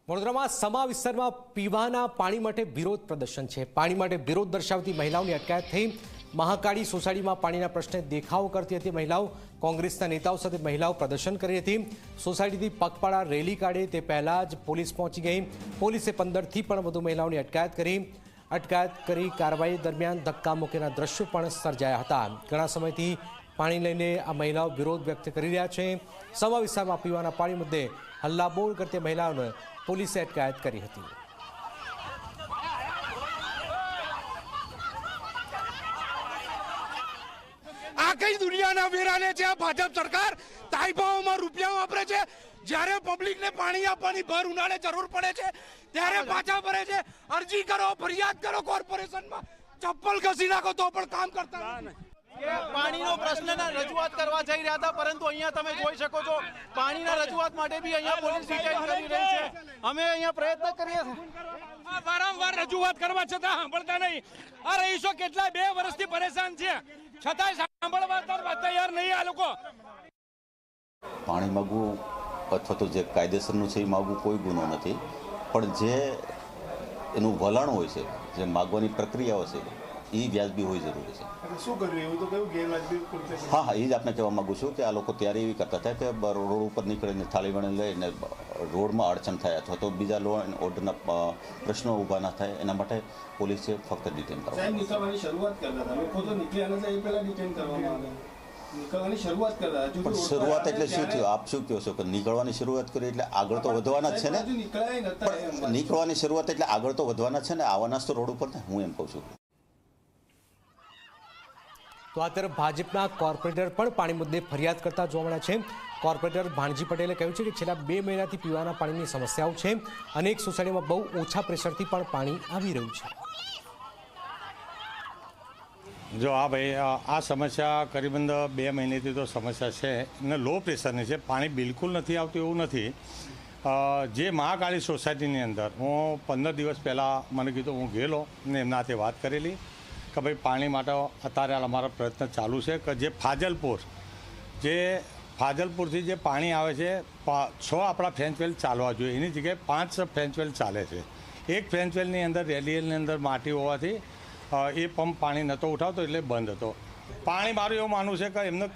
વડોદરામાં સમા વિસ્તારમાં પીવાના પાણી માટે વિરોધ પ્રદર્શન છે। પાણી માટે વિરોધ દર્શાવતી મહિલાઓની અટકાયત થઈ। મહાકાળી સોસાયટીમાં પાણીના પ્રશ્ને દેખાવો કરતી હતી મહિલાઓ। કોંગ્રેસના નેતાઓ સાથે મહિલાઓ પ્રદર્શન કરી હતી। સોસાયટીથી પગપાળા રેલી કાઢે તે પહેલા જ પોલીસ પહોંચી ગઈ। પોલીસે 15થી પણ વધુ મહિલાઓની અટકાયત કરી કાર્યવાહી દરમિયાન ધક્કામુક્કીના દ્રશ્યો પણ સર્જાયા હતા। ઘણા સમયથી પાણી લઈને આ મહિલાઓ વિરોધ વ્યક્ત કરી રહ્યા છે। સમા વિસ્તારમાં પીવાના પાણી મુદ્દે હલ્લાબોલ કરતી મહિલાઓને પોલીસે અટકાયત કરી હતી। આ કઈ દુનિયાના વેરાને છે આ ભાજપ સરકાર? તાઇબાઓમાં રૂપિયા વાપરે છે, જ્યારે પબ્લિકને પાણી આપવાની ભર ઉનાળે જરૂર પડે છે ત્યારે પાછા ભરે છે। અરજી કરો, ફરિયાદ કરો કોર્પોરેશનમાં, ચપ્પલ ઘસી નાખો તો પણ કામ કરતા નથી। પાણીનો પ્રશ્નના રજૂઆત કરવા જઈ રહ્યા હતા, પરંતુ અહીંયા તમે જોઈ શકો છો પાણીના રજૂઆત માટે બી અહીંયા પોલીસ ડિટેઇન કરી રહી છે। અમે અહીંયા પ્રયત્ન કરીએ છીએ, વારંવાર રજૂઆત કરવા છતાં સાંભળતા નહીં। આ રહીશો કેટલા 2 વર્ષથી પરેશાન છે, છતાંય સાંભળવા તૈયાર નહીં આ લોકો। પાણી માગવું અથવા તો જે કાયદેસરનું છે એ માગવું કોઈ ગુનો નથી, પણ જે એનું વલણ હોય છે, જે માગવાની પ્રક્રિયાઓ છે એ વ્યાજબી હોવી જરૂરી છે। શું કર્યું એવું તો કયું ગેરવાજબી? હા, એ જ આપને કહેવા માગું છું કે આ લોકો ત્યારે એવી કરતા હતા કે રોડ ઉપર નીકળીને થાળી વણી લઈને રોડમાં અડચણ થાય અથવા તો બીજા લો એન્ડ ઓર્ડરના પ્રશ્નો ઊભા ના થાય એના માટે પોલીસે ફક્ત ડિટેન કરવા। નીકળવાની શરૂઆત કરતા હતા, લોકો તો નીકળ્યા નતા એ પહેલા ડિટેન કરવામાં આવે। નીકળવાની શરૂઆત કરતા હતા, પણ શરૂઆત એટલે શું થયું? આપ શું કહો છો કે નીકળવાની શરૂઆત કરી એટલે આગળ તો વધવાના જ છે ને? નીકળવાની શરૂઆત એટલે આગળ તો વધવાના છે ને, આવવાના જ તો રોડ ઉપર ને, હું એમ કહું છું। તો આ તરફ ભાજપના કોર્પોરેટર પણ પાણી મુદ્દે ફરિયાદ કરતા જોવા મળ્યા છે। કોર્પોરેટર ભાણજી પટેલે કહ્યું છે કે છેલ્લા 2 મહિનાથી પીવાના પાણીની સમસ્યાઓ છે। અનેક સોસાયટીમાં બહુ ઓછા પ્રેશરથી પણ પાણી આવી રહ્યું છે। જો આ ભાઈ આ સમસ્યા કરીબન 2 મહિનેથી તો સમસ્યા છે અને લો પ્રેશરની છે। પાણી બિલકુલ નથી આવતું એવું નથી। જે મહાકાળી સોસાયટીની અંદર હું 15 દિવસ પહેલાં મને કીધું, હું ગયેલો અને એમના હાથે વાત કરેલી કે ભાઈ પાણી માટે અત્યારે અમારો પ્રયત્ન ચાલુ છે કે જે ફાજલપુરથી જે પાણી આવે છે 6 આપણા ફ્રેન્ચવેલ ચાલવા જોઈએ, એની જગ્યાએ 5 ફ્રેન્ચવેલ ચાલે છે। એક ફ્રેન્ચવેલની અંદર રેલિયલની અંદર માટી હોવાથી એ પંપ પાણી નહોતો ઉઠાવતો એટલે બંધ હતો। પાણી મારું એવું માનવું છે કે એમને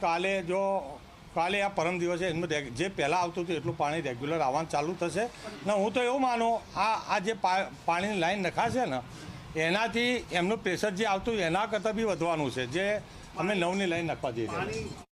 કાલે આ પરમ દિવસે એમનું જે પહેલાં આવતું હતું એટલું પાણી રેગ્યુલર આવવાનું ચાલુ થશે ને હું તો એવું માનું આ જે પાણીની લાઈન નખાશે ને એનાથી એમનું પ્રેશર જે આવતું એના કરતાં બી વધવાનું છે, જે અમે 9ની લાઈન નાખવા જઈ રહ્યા છીએ।